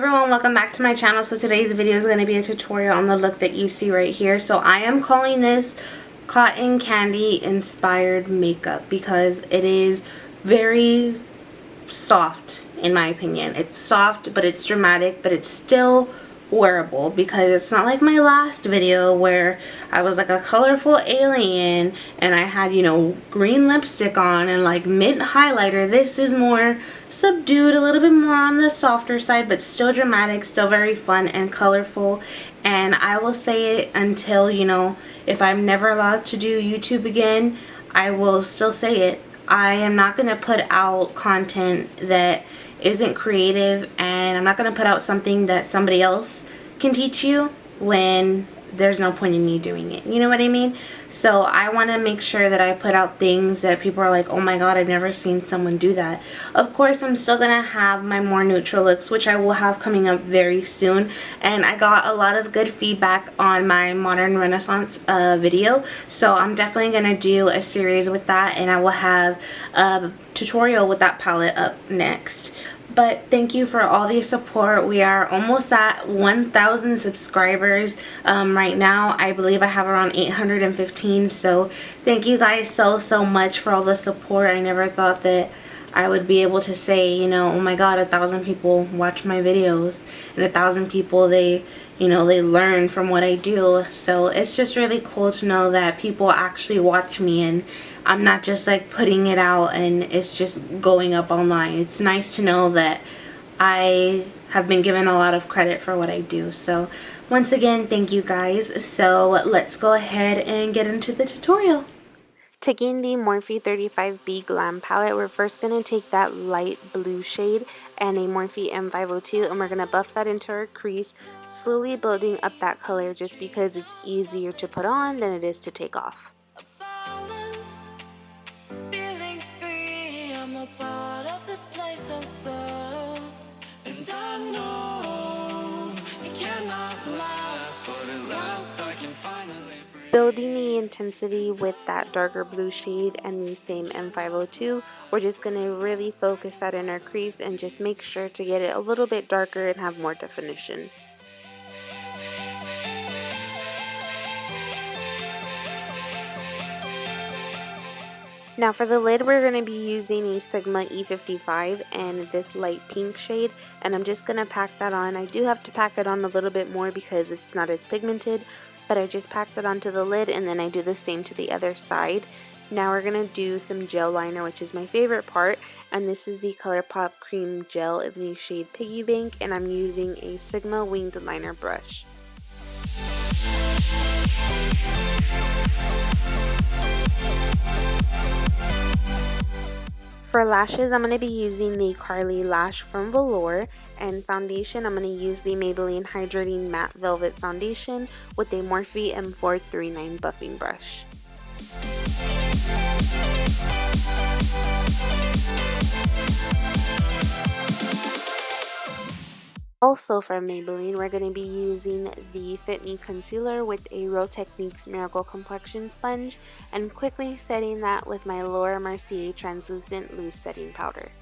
everyone, welcome back to my channel. So today's video is going to be a tutorial on the look that you see right here. So I am calling this cotton candy inspired makeup because it is very soft in my opinion. It's soft, but it's dramatic, but it's still wearable, because it's not like my last video where I was like a colorful alien and I had, you know, green lipstick on and like mint highlighter. This is more subdued, a little bit more on the softer side, but still dramatic, still very fun and colorful. And I will say it until, you know, if I'm never allowed to do YouTube again, I will still say it. I am not going to put out content that isn't creative, and I'm not going to put out something that somebody else can teach you when there's no point in me doing it. You know what I mean? So I want to make sure that I put out things that people are like, oh my god, I've never seen someone do that. Of course, I'm still going to have my more neutral looks, which I will have coming up very soon. And I got a lot of good feedback on my Modern Renaissance video. So I'm definitely going to do a series with that, and I will have a tutorial with that palette up next. But thank you for all the support. We are almost at 1,000 subscribers right now. I believe I have around 815. So thank you guys so much for all the support. I never thought that I would be able to say, you know, oh my god, 1,000 people watch my videos, and 1,000 people, they, you know, they learn from what I do. So it's just really cool to know that people actually watch me, and I'm not just like putting it out and it's just going up online. It's nice to know that I have been given a lot of credit for what I do. So once again, thank you guys. So let's go ahead and get into the tutorial. Taking the Morphe 35B Glam palette, we're first going to take that light blue shade and a Morphe M502, and we're going to buff that into our crease, slowly building up that color just because it's easier to put on than it is to take off. Building the intensity with that darker blue shade and the same M502, we're just going to really focus that in our crease and just make sure to get it a little bit darker and have more definition. Now for the lid, we're going to be using a Sigma E55 and this light pink shade, and I'm just going to pack that on. I do have to pack it on a little bit more because it's not as pigmented, but I just packed it onto the lid, and then I do the same to the other side. Now we're going to do some gel liner, which is my favorite part, and this is the ColourPop Cream Gel in the shade Piggy Bank, and I'm using a Sigma winged liner brush. For lashes, I'm going to be using the Carli Lash from Velour, and foundation, I'm going to use the Maybelline Hydrating Matte Velvet Foundation with a Morphe M439 buffing brush. Also from Maybelline, we're going to be using the Fit Me Concealer with a Real Techniques Miracle Complexion Sponge, and quickly setting that with my Laura Mercier Translucent Loose Setting Powder.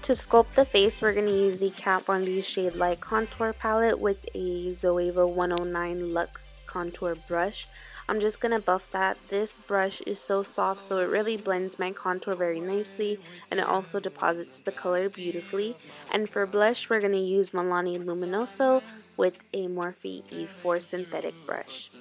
To sculpt the face, we're going to use the Kat Von D Shade Light Contour Palette with a Zoeva 109 Luxe Contour Brush. I'm just going to buff that. This brush is so soft, so it really blends my contour very nicely, and it also deposits the color beautifully. And for blush, we're going to use Milani Luminoso with a Morphe E4 synthetic brush.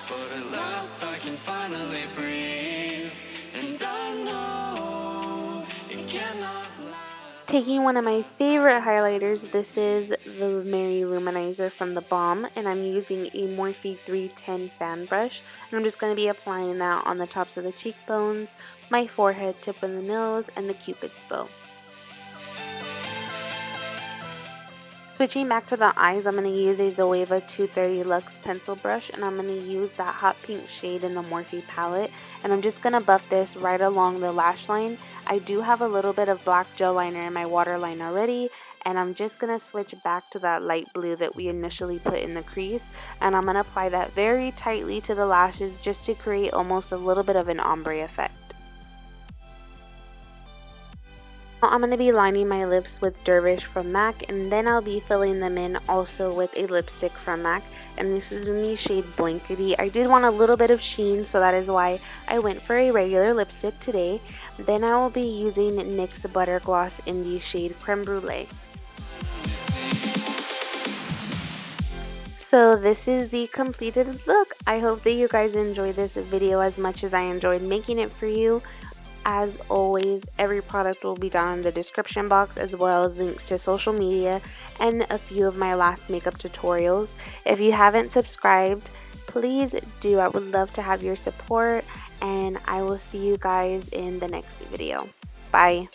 But at last I can finally breathe, and I know it cannot last. Taking one of my favorite highlighters, this is the Mary Loumanizer from the Balm, and I'm using a Morphe 310 fan brush, and I'm just going to be applying that on the tops of the cheekbones, my forehead, tip of the nose, and the Cupid's bow. switching back to the eyes, I'm going to use a Zoeva 230 Luxe pencil brush, and I'm going to use that hot pink shade in the Morphe palette, and I'm just going to buff this right along the lash line. I do have a little bit of black gel liner in my waterline already, and I'm just going to switch back to that light blue that we initially put in the crease, and I'm going to apply that very tightly to the lashes just to create almost a little bit of an ombre effect. I'm going to be lining my lips with Dervish from MAC, and then I'll be filling them in also with a lipstick from MAC, and this is in the shade Blankety. I did want a little bit of sheen, so that is why I went for a regular lipstick today. Then I will be using NYX Butter Gloss in the shade Creme Brûlée. So this is the completed look. I hope that you guys enjoyed this video as much as I enjoyed making it for you. As always, every product will be down in the description box, as well as links to social media and a few of my last makeup tutorials. If you haven't subscribed, please do. I would love to have your support, and I will see you guys in the next video. Bye.